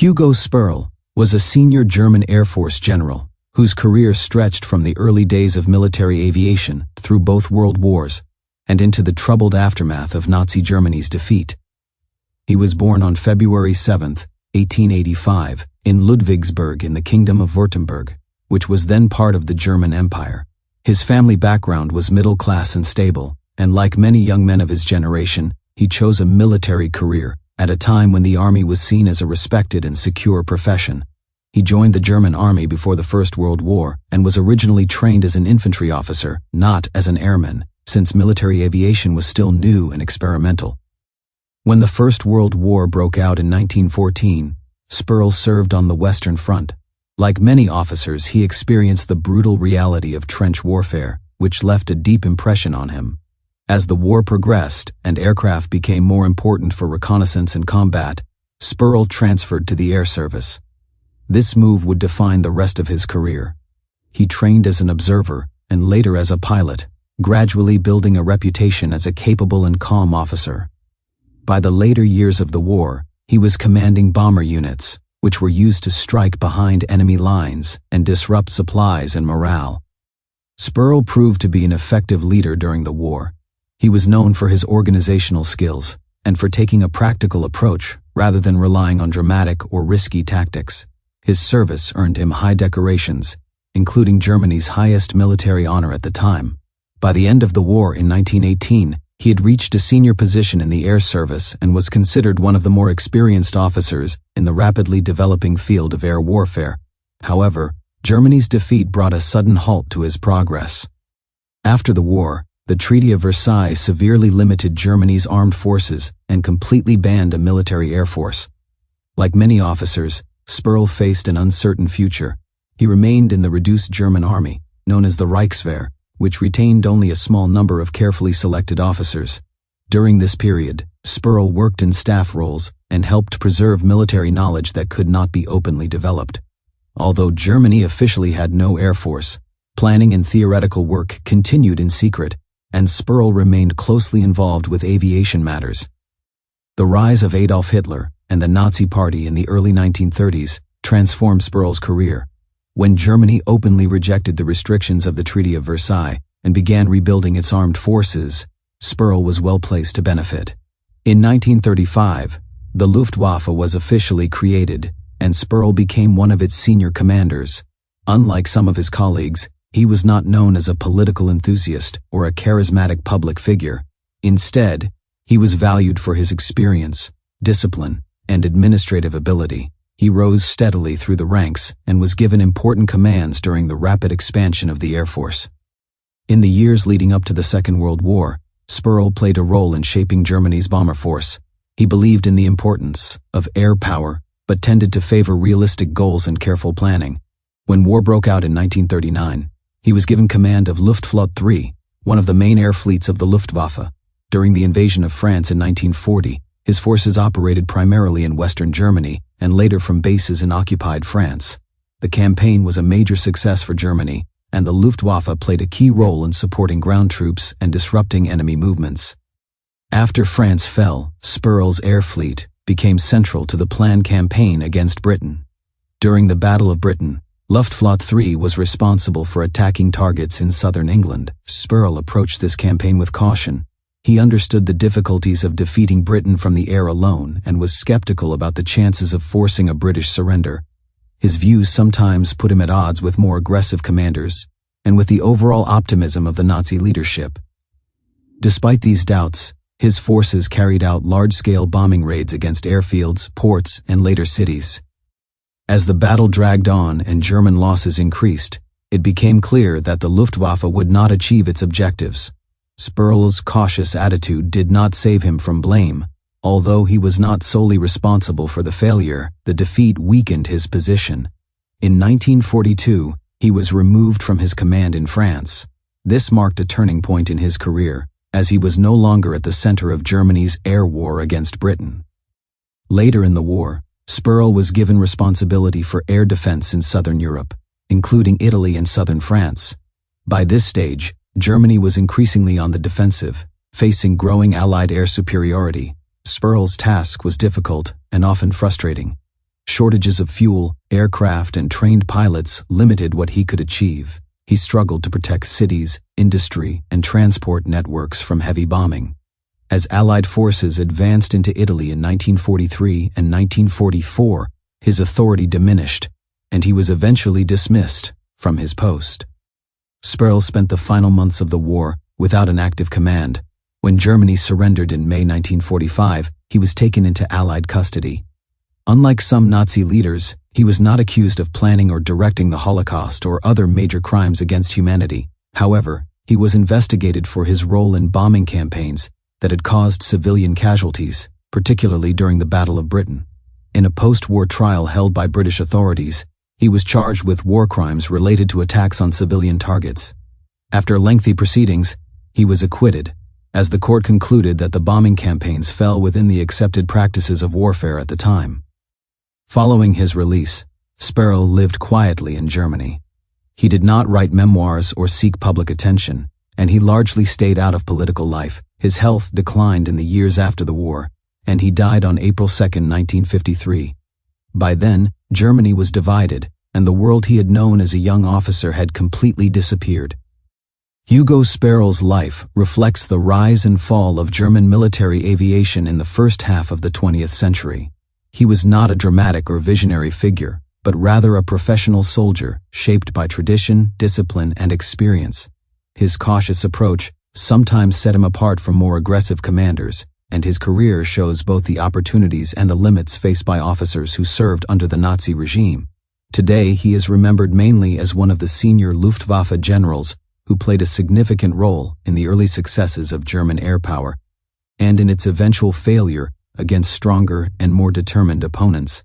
Hugo Sperrle was a senior German Air Force general whose career stretched from the early days of military aviation through both world wars and into the troubled aftermath of Nazi Germany's defeat. He was born on February 7, 1885, in Ludwigsburg in the Kingdom of Württemberg, which was then part of the German Empire. His family background was middle class and stable, and like many young men of his generation, he chose a military career at a time when the army was seen as a respected and secure profession. He joined the German army before the First World War and was originally trained as an infantry officer, not as an airman, since military aviation was still new and experimental. When the First World War broke out in 1914, Sperrle served on the Western Front. Like many officers, he experienced the brutal reality of trench warfare, which left a deep impression on him. As the war progressed and aircraft became more important for reconnaissance and combat, Sperrle transferred to the air service. This move would define the rest of his career. He trained as an observer and later as a pilot, gradually building a reputation as a capable and calm officer. By the later years of the war, he was commanding bomber units, which were used to strike behind enemy lines and disrupt supplies and morale. Sperrle proved to be an effective leader during the war. He was known for his organizational skills and for taking a practical approach rather than relying on dramatic or risky tactics. His service earned him high decorations, including Germany's highest military honor at the time. By the end of the war in 1918, he had reached a senior position in the air service and was considered one of the more experienced officers in the rapidly developing field of air warfare. However, Germany's defeat brought a sudden halt to his progress. After the war, the Treaty of Versailles severely limited Germany's armed forces and completely banned a military air force. Like many officers, Sperrle faced an uncertain future. He remained in the reduced German army, known as the Reichswehr, which retained only a small number of carefully selected officers. During this period, Sperrle worked in staff roles and helped preserve military knowledge that could not be openly developed. Although Germany officially had no air force, planning and theoretical work continued in secret, and Sperrle remained closely involved with aviation matters. The rise of Adolf Hitler and the Nazi Party in the early 1930s transformed Sperrle's career. When Germany openly rejected the restrictions of the Treaty of Versailles and began rebuilding its armed forces, Sperrle was well placed to benefit. In 1935, the Luftwaffe was officially created, and Sperrle became one of its senior commanders. Unlike some of his colleagues, he was not known as a political enthusiast or a charismatic public figure. Instead, he was valued for his experience, discipline, and administrative ability. He rose steadily through the ranks and was given important commands during the rapid expansion of the Air Force. In the years leading up to the Second World War, Sperrle played a role in shaping Germany's bomber force. He believed in the importance of air power, but tended to favor realistic goals and careful planning. When war broke out in 1939, he was given command of Luftflotte 3, one of the main air fleets of the Luftwaffe. During the invasion of France in 1940, his forces operated primarily in Western Germany and later from bases in occupied France. The campaign was a major success for Germany, and the Luftwaffe played a key role in supporting ground troops and disrupting enemy movements. After France fell, Sperrle's air fleet became central to the planned campaign against Britain. During the Battle of Britain, Luftflotte 3 was responsible for attacking targets in southern England. Sperrle approached this campaign with caution. He understood the difficulties of defeating Britain from the air alone and was skeptical about the chances of forcing a British surrender. His views sometimes put him at odds with more aggressive commanders and with the overall optimism of the Nazi leadership. Despite these doubts, his forces carried out large-scale bombing raids against airfields, ports, and later cities. As the battle dragged on and German losses increased, it became clear that the Luftwaffe would not achieve its objectives. Sperrle's cautious attitude did not save him from blame. Although he was not solely responsible for the failure, the defeat weakened his position. In 1942, he was removed from his command in France. This marked a turning point in his career, as he was no longer at the center of Germany's air war against Britain. Later in the war, Sperrle was given responsibility for air defense in southern Europe, including Italy and southern France. By this stage, Germany was increasingly on the defensive, facing growing Allied air superiority. Sperrle's task was difficult and often frustrating. Shortages of fuel, aircraft, and trained pilots limited what he could achieve. He struggled to protect cities, industry, and transport networks from heavy bombing. As Allied forces advanced into Italy in 1943 and 1944, his authority diminished, and he was eventually dismissed from his post. Sperrle spent the final months of the war without an active command. When Germany surrendered in May 1945, he was taken into Allied custody. Unlike some Nazi leaders, he was not accused of planning or directing the Holocaust or other major crimes against humanity. However, he was investigated for his role in bombing campaigns that had caused civilian casualties, particularly during the Battle of Britain. In a post-war trial held by British authorities, he was charged with war crimes related to attacks on civilian targets. After lengthy proceedings, he was acquitted, as the court concluded that the bombing campaigns fell within the accepted practices of warfare at the time. Following his release, Sperrle lived quietly in Germany. He did not write memoirs or seek public attention, and he largely stayed out of political life. His health declined in the years after the war, and he died on April 2, 1953. By then, Germany was divided, and the world he had known as a young officer had completely disappeared. Hugo Sperrle's life reflects the rise and fall of German military aviation in the first half of the 20th century. He was not a dramatic or visionary figure, but rather a professional soldier shaped by tradition, discipline, and experience. His cautious approach sometimes set him apart from more aggressive commanders, and his career shows both the opportunities and the limits faced by officers who served under the Nazi regime. Today, he is remembered mainly as one of the senior Luftwaffe generals who played a significant role in the early successes of German air power and in its eventual failure against stronger and more determined opponents.